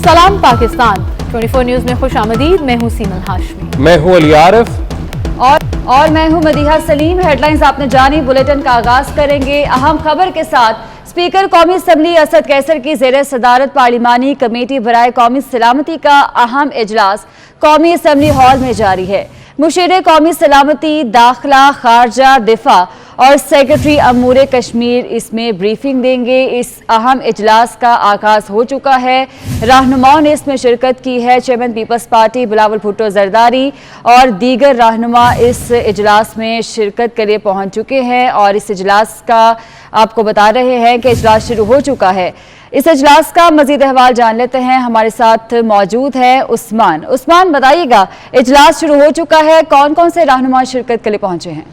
सलाम पाकिस्तान 24 न्यूज में खुश आमदीद। मैं हूं सीमल हाशमी। मैं हूं अली आरिफ और मैं हूं मदीहा सलीम। हेडलाइंस आपने जानी, बुलेटिन का आगाज करेंगे अहम खबर के साथ। स्पीकर कौमी असम्बली असद कैसर की ज़ेर सदारत पार्लिमानी कमेटी बराए कौमी सलामती का अहम इजलास कौमी असम्बली हॉल में जारी है। मुशीर कौमी सलामती, दाखिला, खारजा, दिफा और सेक्रेटरी अमूर कश्मीर इसमें ब्रीफिंग देंगे। इस अहम इजलास का आगाज हो चुका है। रहनुमाओं ने इसमें शिरकत की है। Chairman peoples party Bilawal Bhutto Zardari और दीगर रहनुमा इस इजलास में शिरकत के लिए पहुंच चुके हैं और इस इजलास का आपको बता रहे हैं कि इजलास शुरू हो चुका है। इस इजलास का मजीद अहवाल जान लेते हैं। हमारे साथ मौजूद है उस्मान बताइएगा, इजलास शुरू हो चुका है, कौन कौन से रहनुमा शिरकत के लिए पहुंचे हैं?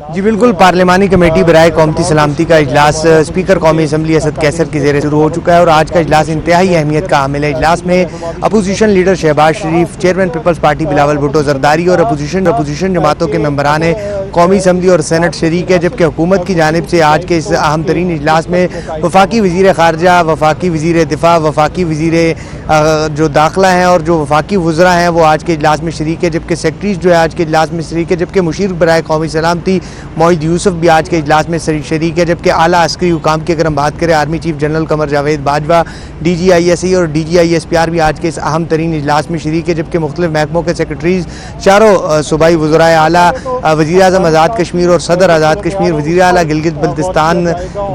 जी बिल्कुल, पार्लिमानी कमेटी बराए कौमती सलामती का इजलास स्पीकर कौमी असम्बली असद कैसर की ज़ेरे शुरू हो चुका है और आज का इजलास इंतहाई अहमियत का हामिल है। इजलास में opposition leader Shehbaz Sharif, chairman peoples party Bilawal Bhutto Zardari और अपोजिशन जमातों के मेंबरान कौमी असम्बली और सेनेट शरीक है, जबकि हुकूमत की जानिब से आज के इस अहम तरीन इजलास में वफाकी वज़ीर खारजा, वफाकी वज़ीर दिफा, वफाकी वज़ीर जो दाखिला हैं और जो वफाकी वज़रा हैं वो आज के इजलास में शरीक है, जबकि सेक्रेटरीज जो है आज के इजलास में शरीक है, जबकि मुशीर बराए कौमी सलामती मोहिद यूसुफ भी आज के इजलास में शरीक है, जबकि आला अस्करी हुकाम की अगर हम बात करें army chief general Qamar Javed Bajwa, DGISE और DGISPR भी आज के इस अहम तरीन इजलास में शरीक है, जबकि मुख्तलिफ महकमों के सेक्रेटरीज, चारों सूबाई वज़राए आला, वज़ीर आज़म आज़ाद कश्मीर और सदर आज़ाद कश्मीर, वज़ीर आला गिलगित बल्तिस्तान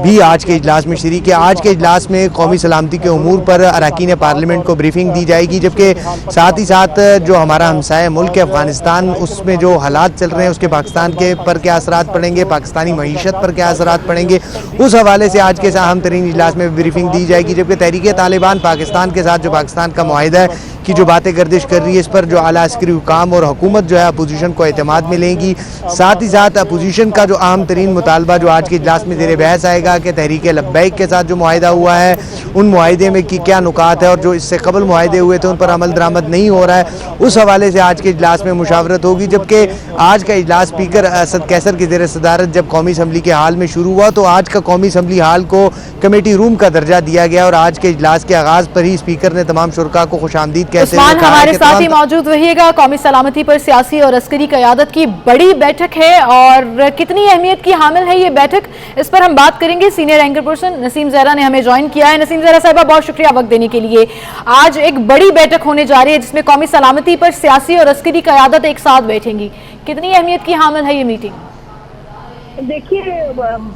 भी आज के इजलास में शरीक है। आज के इजलास में कौमी सलामती के उमूर पर अरकान पार्लियामेंट को ब्रीफिंग दी जाएगी, जबकि साथ ही साथ जो हमारा हमसाया मुल्क है अफगानिस्तान, उसमें जो हालात चल रहे हैं उसके पाकिस्तान के पर क्या असरात पड़ेंगे, पाकिस्तानी मईशत पर क्या असरात पड़ेंगे, उस हवाले से आज के इस अहम तरीन इजलास में ब्रीफिंग दी जाएगी। जबकि तहरीक तालिबान पाकिस्तान के साथ जो पाकिस्तान का मुआहिदा है की जो बातें गर्दिश कर रही है, इस पर जो आला अस्करी हुकाम और हुकूमत जो है अपोजिशन को एतमाद मिलेंगी। साथ ही साथ अपोजिशन का जो अहम तरीन मुतालबा जो आज के इजलास में ज़ेरे बहस आएगा कि तहरीक लब्बैक के साथ जो मुआहिदा हुआ है उन मुआहिदे में की क्या नुकात है और जो इससे कबल मुआहिदे हुए थे उन पर अमल दरामद नहीं हो रहा है, उस हवाले से आज के इजलास में मुशावरत होगी। जबकि आज का इजलास स्पीकर असद कैसर की ज़ेर सदारत जब कौमी असम्बली के हाल में शुरू हुआ तो आज का कौमी असम्बली हाल को कमेटी रूम का दर्जा दिया गया और आज के इजलास के आगाज पर ही स्पीकर ने तमाम शुरका को खुशामदीद कहते हुए हमारे साथ ही मौजूद रहिएगा। कौमी सलामती पर सियासी और अस्करी क़यादत की बड़ी बैठक है और कितनी अहमियत की हामिल है ये बैठक, इस पर हम बात करेंगे। Senior anchor person Naseem Zehra ने हमें ज्वाइन किया है। नसीम ज़हरा साहिबा, बहुत शुक्रिया वक्त देने के लिए। आज एक बड़ी बैठक होने जा रही है जिसमें कौमी सलामती पर सियासी और अस्करी क़यादत एक साथ बैठेंगी, कितनी अहमियत की हामिल है ये मीटिंग? देखिए,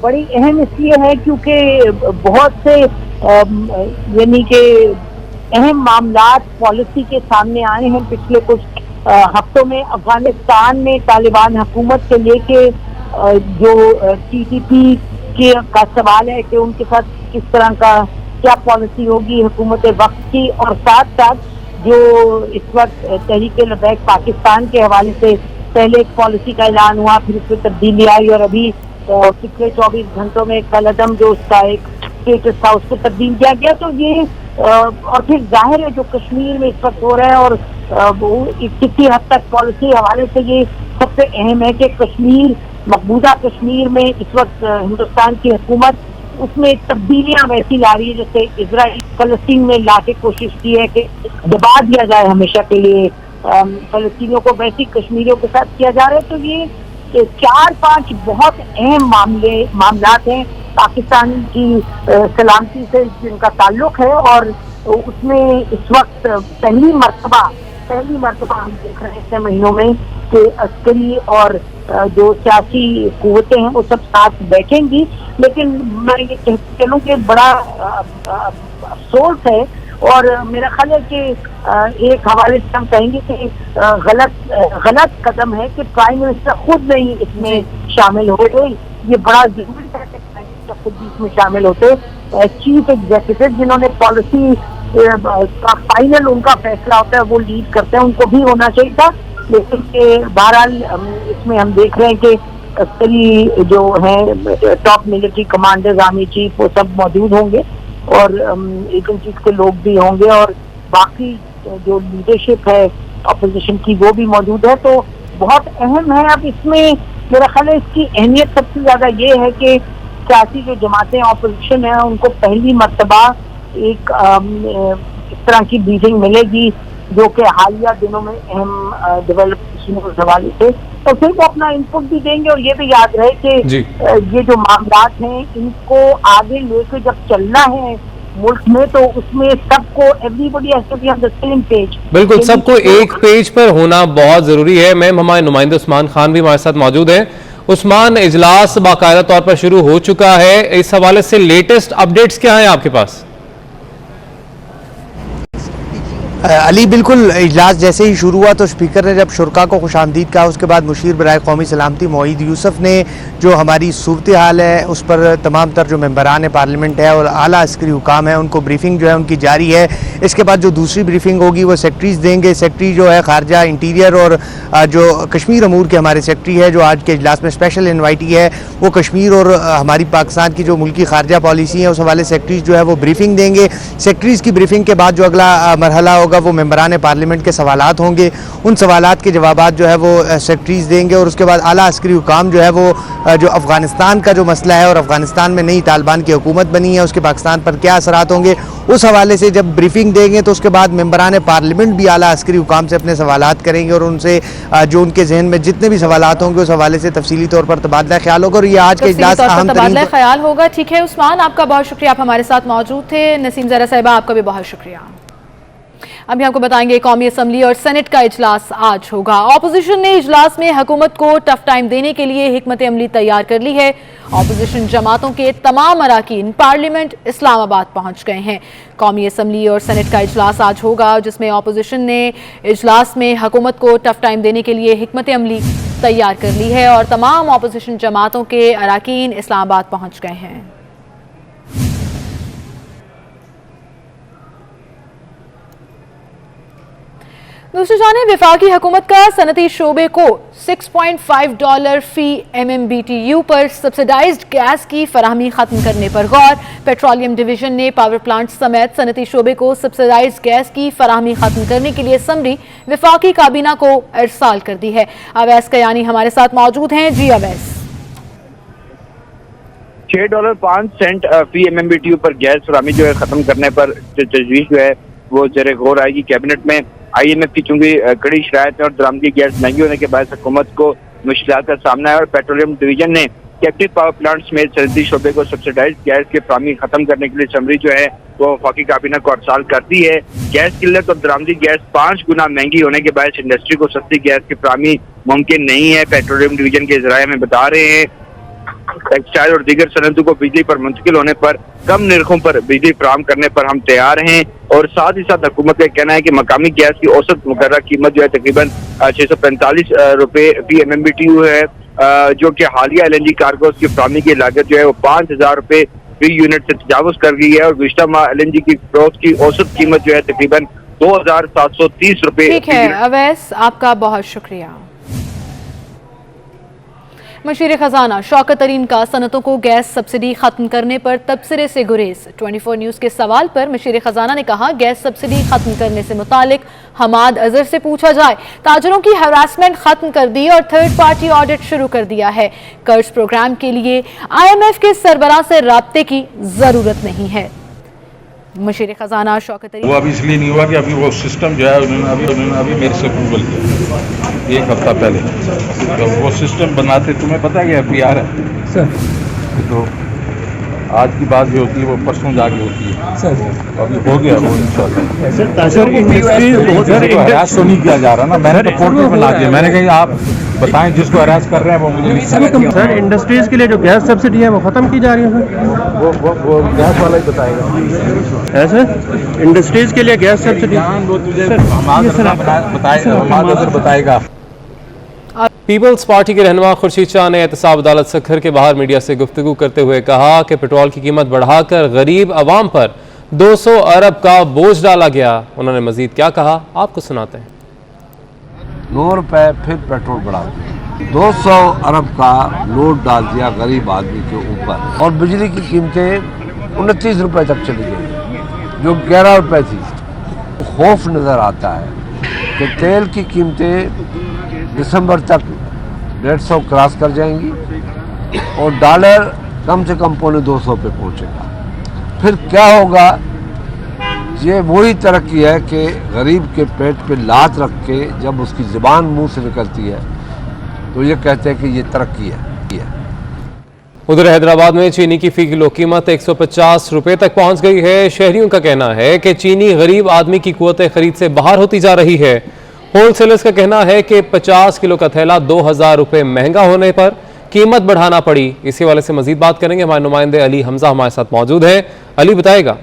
बड़ी अहम इसलिए है क्योंकि बहुत से यानी कि अहम मामलात पॉलिसी के सामने आए हैं पिछले कुछ हफ्तों में। अफगानिस्तान में तालिबान हुकूमत से लेके जो TTP का सवाल है कि उनके साथ किस तरह का क्या पॉलिसी होगी हुकूमत वक्त की, और साथ साथ जो इस वक्त तहरीक लब्बैक पाकिस्तान के हवाले से पहले एक पॉलिसी का ऐलान हुआ, फिर उसमें तब्दीली आई और अभी पिछले 24 घंटों में कलअदम जो उसका एक स्टेटस था उसको तब्दील किया गया। तो ये और फिर जाहिर है जो कश्मीर में इस वक्त हो रहा है और वो किसी हद तक पॉलिसी हवाले से ये सबसे अहम है कि कश्मीर, मकबूजा कश्मीर में इस वक्त हिंदुस्तान की हुकूमत उसमें तब्दीलियां वैसी ला रही है जैसे इजराइल फलस्तीन में ला के कोशिश की है कि दबा दिया जाए हमेशा के लिए फलस्तीनियों को, वैसी कश्मीरियों के साथ किया जा रहा है। तो ये 4-5 बहुत अहम मामलात हैं पाकिस्तान की सलामती से जिनका ताल्लुक है और उसमें इस वक्त पहली मर्तबा हम देख रहे हैं इतने महीनों में कि अस्करी और जो सियासी कुव्वतें हैं वो सब साथ बैठेंगी। लेकिन मैं ये कहती चलूँ कि बड़ा अफसोस है और मेरा ख्याल है कि एक हवाले से हम कहेंगे कि गलत कदम है कि प्राइम मिनिस्टर खुद नहीं इसमें शामिल हो गए। ये बड़ा जरूरी है कि प्राइम मिनिस्टर खुद भी इसमें शामिल होते। चीफ एग्जीक्यूटिव जिन्होंने पॉलिसी का फाइनल उनका फैसला होता है वो लीड करते हैं, उनको भी होना चाहिए था। लेकिन बहरहाल इसमें हम देख रहे हैं कि अस्करी जो है top military commanders, army chief, वो सब मौजूद होंगे और एजेंसीज के लोग भी होंगे और बाकी जो लीडरशिप है अपोजिशन की वो भी मौजूद है। तो बहुत अहम है। अब इसमें मेरा ख्याल है इसकी अहमियत सबसे ज्यादा ये है कि सियासी जो जमातें ऑपोजिशन है उनको पहली मर्तबा एक इस तरह की ब्रीफिंग मिलेगी जो कि हालिया दिनों में अहम डेवलपमेंट के हवाले से, तो फिर वो अपना इनपुट भी देंगे। और ये भी याद रहे कि ये जो मामलात हैं इनको आगे लेके जब चलना है मुल्क में, तो उसमें सबको everybody has to be on the same page. बिल्कुल, सबको एक पेज पर होना बहुत जरूरी है। मैम, हमारे नुमाइंदे उस्मान खान भी हमारे साथ मौजूद हैं। उस्मान, इजलास बाकायदा तौर पर शुरू हो चुका है, इस हवाले से लेटेस्ट अपडेट्स क्या हैं आपके पास? अली, बिल्कुल इजलास जैसे ही शुरू हुआ तो स्पीकर ने जब शुरका को खुशामदीद कहा, उसके बाद मुशीर बराए कौमी सलामती मोईद यूसुफ ने जो हमारी सूरत हाल है उस पर तमाम तर जो मेंबरान पार्लियामेंट है और आला अस्करी हुकाम है उनको ब्रीफिंग जो है उनकी जारी है। इसके बाद जो दूसरी ब्रीफिंग होगी वो सेक्रेटरीज देंगे। सेक्रेटरी जो है खारजा, इंटीरियर और जो कश्मीर अमूर के हमारे सेक्रेटरी है जो आज के इजलास में स्पेशल इन्वाइटी है, वो कश्मीर और हमारी पाकिस्तान की जो मुल्की खारजा पॉलिसी है उस हवाले सेक्रेटरीज जो है वो ब्रीफिंग देंगे। सेक्रेटरीज की ब्रीफिंग के बाद जो अगला मरहला होगा वो मेंबरान पार्लियामेंट के सवालात होंगे, उन सवालात के जवाबात जो है वो सेक्रेटरीज देंगे। और उसके बाद आला अस्करी हुकाम जो है वो जो अफगानिस्तान का जो मसला है और अफगानिस्तान में नई तालिबान की हुकूमत बनी है उसके पाकिस्तान पर क्या असरात होंगे, उस हवाले से जब ब्रीफिंग देंगे तो उसके बाद मेंबरान पार्लियामेंट भी आला अस्करी हुकाम से अपने सवालात करेंगे और उनसे जो उनके जहन में जितने भी सवालात होंगे उस हवाले से तफसीली तौर पर तबादला ख्याल होगा। और ये आज के इजलास अहम तबादला ख्याल होगा। ठीक है उस्मान, आपका बहुत शुक्रिया, आप हमारे साथ मौजूद थे। नसीम ज़हरा साहिबा, आपका भी बहुत शुक्रिया। अभी आपको बताएंगे कौमी असम्बली और सेनेट का इजलास आज होगा। ऑपोजिशन ने इजलास में हुकूमत को टफ टाइम देने के लिए हिकमत अमली तैयार कर ली है। ऑपोजिशन जमातों के तमाम अराकीन पार्लियामेंट इस्लामाबाद पहुंच गए हैं। कौमी असम्बली और सेनेट का इजलास आज होगा जिसमें ऑपोजिशन ने इजलास में हुकूमत को टफ टाइम देने के लिए हिकमत अमली तैयार कर ली है और तमाम ऑपोजिशन जमातों के अराकीन इस्लामाबाद पहुंच गए हैं। दूसरी जानिब वफाकी हुकूमत का सनती शोबे को $6.5 फी MMBTU पर सब्सिडाइज्ड गैस की फराहमी खत्म करने पर गौर। पेट्रोलियम डिवीजन ने पावर प्लांट समेत सनती शोबे को सब्सिडाइज्ड गैस की फराहमी खत्म करने के लिए समरी वफाकी काबीना को इरसाल कर दी है। अवैस कयानी हमारे साथ मौजूद हैं। जी अवैस। $6.05 फी MMBTU पर गैस फराहमी जो है खत्म करने पर तजवीज़ जो है वो ज़ेरे गौर आएगी कैबिनेट में। IMF की चूंकि कड़ी शरायत और दरामदी गैस महंगी होने के बाद हुकूमत को मुश्किलात का सामना है और पेट्रोलियम डिवीजन ने कैप्टिव पावर प्लांट समेत सनती शोबे को सब्सिडाइज्ड गैस के फराहमी खत्म करने के लिए समरी जो है वो वफाकी काबीना को अरसाल कर दी है। गैस किल्लत और दरामदी गैस 5 गुना महंगी होने के बाद इंडस्ट्री को सस्ती गैस की फराहमी मुमकिन नहीं है। पेट्रोलियम डिवीजन के ज़राए में बता रहे हैं टेक्सटाइल और दीगर सनतों को बिजली पर मुंतकिल होने पर कम निर्खों पर बिजली फराहम करने पर हम तैयार हैं। और साथ ही साथ हुकूमत का कहना है कि मकामी गैस की औसत मुकर्रर कीमत जो है तकरीबन 645 रुपये फी MMBTU है, जो कि हालिया LNG कार्गोज की फराहमी की लागत जो है वो 5000 रुपये फी यूनिट से तजावुज कर गई है और गुज़िश्ता माह LNG की फरोख्त की औसत कीमत जो है तकरीबन 2730 रुपये। ठीक है अवैस, आपका बहुत शुक्रिया। मशीर खजाना शौकत तरीन का सनतों को गैस सब्सिडी खत्म करने पर तबसरे से गुरेज। 24 न्यूज़ के सवाल पर मशीर खजाना ने कहा गैस सब्सिडी खत्म करने से मुतालिक हमाद अजहर से पूछा जाए। ताजरों की हरासमेंट खत्म कर दी और थर्ड पार्टी ऑडिट शुरू कर दिया है। कर्ज प्रोग्राम के लिए IMF के सरबराह से राब्ते की जरूरत नहीं है। मशीर खजाना शौकत तरीन वो अभी इसलिए नहीं हुआ कि अभी वो सिस्टम जो है उन्होंने अभी मेरे से अप्रूवल किया 1 हफ्ता पहले। तो वो सिस्टम बनाते तुम्हें पता है कि PR है सर, तो आज की बात जो होती है वो परसों जाके होती है सर। अभी हो गया वो इंशाल्लाह सर। हरास तो नहीं किया जा रहा ना, मैंने तो पोर्टल बना दिया। मैंने कहा आप बताएं जिसको हरास कर रहे हैं वो मुझे। सर इंडस्ट्रीज के लिए जो गैस सब्सिडी है वो खत्म की जा रही है सर, वो गैस वाला ही बताएगा। ऐसे इंडस्ट्रीज के लिए गैस सब्सिडी वो तुझे बताएगा। पीपल्स पार्टी के रहनुमा खुर्शीद शाह ने एहतसाब अदालत सखर के बाहर मीडिया से गुफ्तगू करते हुए कहा कि पेट्रोल की कीमत बढ़ाकर गरीब अवाम पर 200 अरब का बोझ डाला गया। उन्होंने मजीद क्या कहा आपको सुनाते हैं। 9 रुपए फिर पेट्रोल बढ़ा दिया, 200 अरब का लोड डाल दिया गरीब आदमी के ऊपर और बिजली की कीमतें 29 रुपए तक चली गई जो 11 रुपए थी। खौफ नज़र आता है कि तेल की कीमतें दिसंबर तक 150 क्रॉस कर जाएंगी और डॉलर कम से कम 250 पे पहुंचेगा। फिर क्या होगा? ये वही तरक्की है कि गरीब के पेट पे लात रख के जब उसकी ज़ुबान मुंह से निकलती है तो ये कहते हैं कि ये तरक्की है। उधर हैदराबाद में चीनी की फी किलो कीमत 150 रुपए तक पहुंच गई है। शहरियों का कहना है कि चीनी गरीब आदमी की कुव्वत खरीद से बाहर होती जा रही है। होलसेलर्स का कहना है कि 50 किलो का थैला 2000 रुपए महंगा होने पर कीमत बढ़ाना पड़ी। इसी वाले से मजीद बात करेंगे, हमारे नुमाइंदे अली हमजा हमारे साथ मौजूद है। अली बताएगा।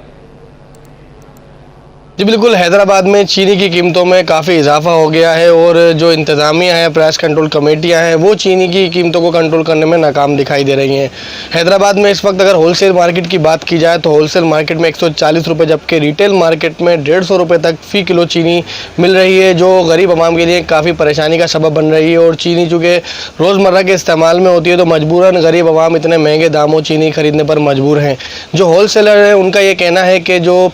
जी बिल्कुल, हैदराबाद में चीनी की कीमतों में काफ़ी इजाफा हो गया है और जो इंतज़ामिया है, प्राइस कंट्रोल कमेटियां हैं, वो चीनी की कीमतों को कंट्रोल करने में नाकाम दिखाई दे रही हैं। हैदराबाद में इस वक्त अगर होलसेल मार्केट की बात की जाए तो होलसेल मार्केट में 140 रुपये, जबकि रिटेल मार्केट में 150 रुपये तक फ़ी किलो चीनी मिल रही है, जो गरीब आवाम के लिए काफ़ी परेशानी का सबब बन रही है। और चीनी चूँकि रोज़मर्रा के इस्तेमाल में होती है तो मजबूरन गरीब आवाम इतने महंगे दामों चीनी खरीदने पर मजबूर हैं। जो होलसेलर हैं उनका ये कहना है कि जो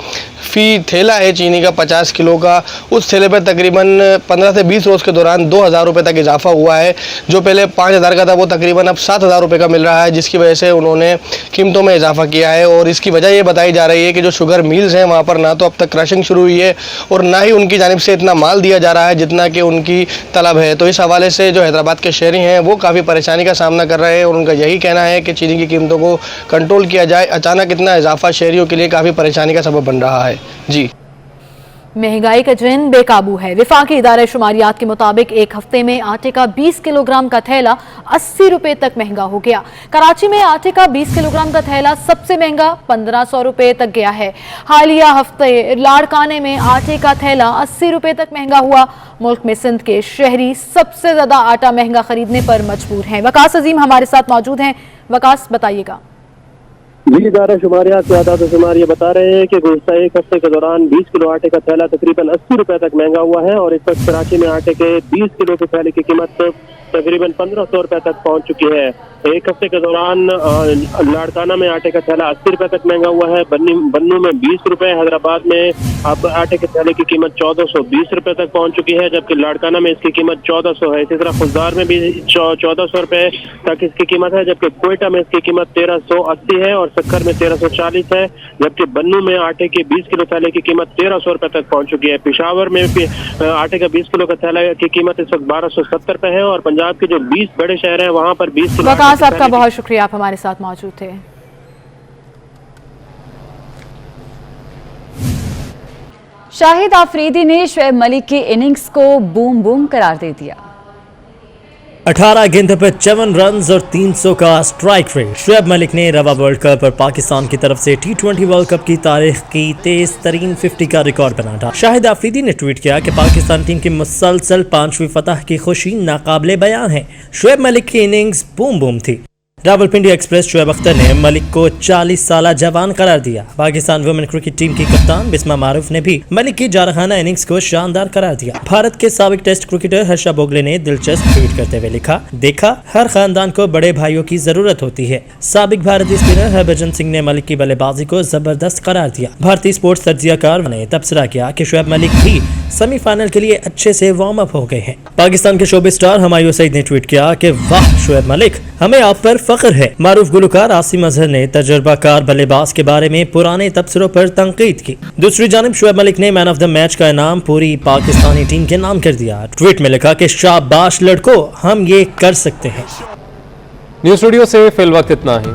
फ़ी थैला है चीनी का 50 किलो का, उस थैले पर तकरीबन 15 से 20 रोज़ के दौरान 2000 रुपये तक इजाफा हुआ है। जो पहले 5000 का था वो तकरीबन अब 7000 रुपये का मिल रहा है, जिसकी वजह से उन्होंने कीमतों में इजाफा किया है। और इसकी वजह ये बताई जा रही है कि जो शुगर मिल्स हैं वहाँ पर ना तो अब तक क्रशिंग शुरू हुई है और ना ही उनकी जानिब से इतना माल दिया जा रहा है जितना कि उनकी तलब है। तो इस हवाले से जो हैदराबाद के शहरी हैं वो काफ़ी परेशानी का सामना कर रहे हैं और उनका यही कहना है कि चीनी की कीमतों को कंट्रोल किया जाए। अचानक इतना इजाफा शहरियों के लिए काफ़ी परेशानी का सबब बन रहा है। जी, महंगाई का जिन बेकाबू है। विफाकी इदारे शुमारियात के मुताबिक एक हफ्ते में आटे का 20 किलोग्राम का थैला 80 रुपए तक महंगा हो गया। कराची में आटे का 20 किलोग्राम का थैला सबसे महंगा 1500 रुपए तक गया है। हालिया हफ्ते लाड़काने में आटे का थैला 80 रुपए तक महंगा हुआ। मुल्क में सिंध के शहरी सबसे ज्यादा आटा महंगा खरीदने पर मजबूर हैं। वकास अजीम हमारे साथ मौजूद हैं। वकास, बताइएगा। जी, इदारा शुमारियात के आदाद शुमार ये बता रहे हैं कि गुज़श्ता एक हफ्ते के दौरान 20 किलो आटे का थैला तकरीबन 80 रुपए तक महंगा हुआ है और इस वक्त कराची में आटे के 20 किलो के थैले की कीमत तकरीबन 1500 रुपए तक पहुंच चुकी है। एक हफ्ते के दौरान लाड़काना में आटे का थैला 80 रुपए तक महंगा हुआ है, बन्नू में 20 रुपए, हैदराबाद में अब आटे के थैले की कीमत 1420 रुपए तक पहुंच चुकी है, जबकि लाड़काना में इसकी कीमत 1400 है। इसी तरह खुलदार में भी 1400 रुपए तक इसकी कीमत है, जबकि क्वेटा में इसकी कीमत 1380 है और सक्कर में 1340 है, जबकि बन्नू में आटे के 20 किलो थैले की कीमत 1300 रुपए तक पहुंच चुकी है। पेशावर में भी आटे का 20 किलो का थैला की कीमत इस वक्त 1270 रुपए है और पंजाब के जो 20 बड़े शहर हैं वहां पर 20 किलो। वकास, आपका बहुत शुक्रिया, आप हमारे साथ मौजूद थे। शाहिद आफरीदी ने शुएब मलिक की इनिंग्स को बूम बूम करार दे दिया। 18 गेंदों पर 54 रन और 300 का स्ट्राइक रेट। शुएब मलिक ने रवा वर्ल्ड कप और पाकिस्तान की तरफ से T20 वर्ल्ड कप की तारीख की तेज तरीन 50 का रिकॉर्ड बना था। शाहिद आफरीदी ने ट्वीट किया कि पाकिस्तान टीम की मुसलसल 5वीं फतह की खुशी नाकाबिले बयान है। शुएब मलिक की इनिंग्स बूम बूम थी। रावलपिंडी एक्सप्रेस शुएब अख्तर ने मलिक को 40 साला जवान करार दिया। पाकिस्तान वुमेन क्रिकेट टीम की कप्तान बिस्मा मारूफ ने भी मलिक की जारहाना इनिंग्स को शानदार करार दिया। भारत के साबिक टेस्ट क्रिकेटर हर्षा बोगले ने दिलचस्प ट्वीट करते हुए लिखा, देखा हर खानदान को बड़े भाइयों की जरूरत होती है। साबिक भारतीय स्पिनर हरभजन सिंह ने मलिक की बल्लेबाजी को जबरदस्त करार दिया। भारतीय स्पोर्ट्स तज्जियाकार ने तबसरा किया कि शुएब मलिक भी सेमीफाइनल के लिए अच्छे से वार्म अप हो गए हैं। पाकिस्तान के शोबे स्टार हुमायूं सईद ने ट्वीट किया कि वाह शुएब मलिक, हमें आप पर फख्र है। मारूफ गुलकार आसिम अजहर ने तजर्बाकार बल्लेबाज के बारे में पुराने तबसरों पर तनकीद की। दूसरी जानिब शुएब मलिक ने मैन ऑफ द मैच का इनाम पूरी पाकिस्तानी टीम के नाम कर दिया। ट्वीट में लिखा कि शाबाश लड़कों, हम ये कर सकते हैं। न्यूज़ स्टूडियो से फिल वक्त इतना ही।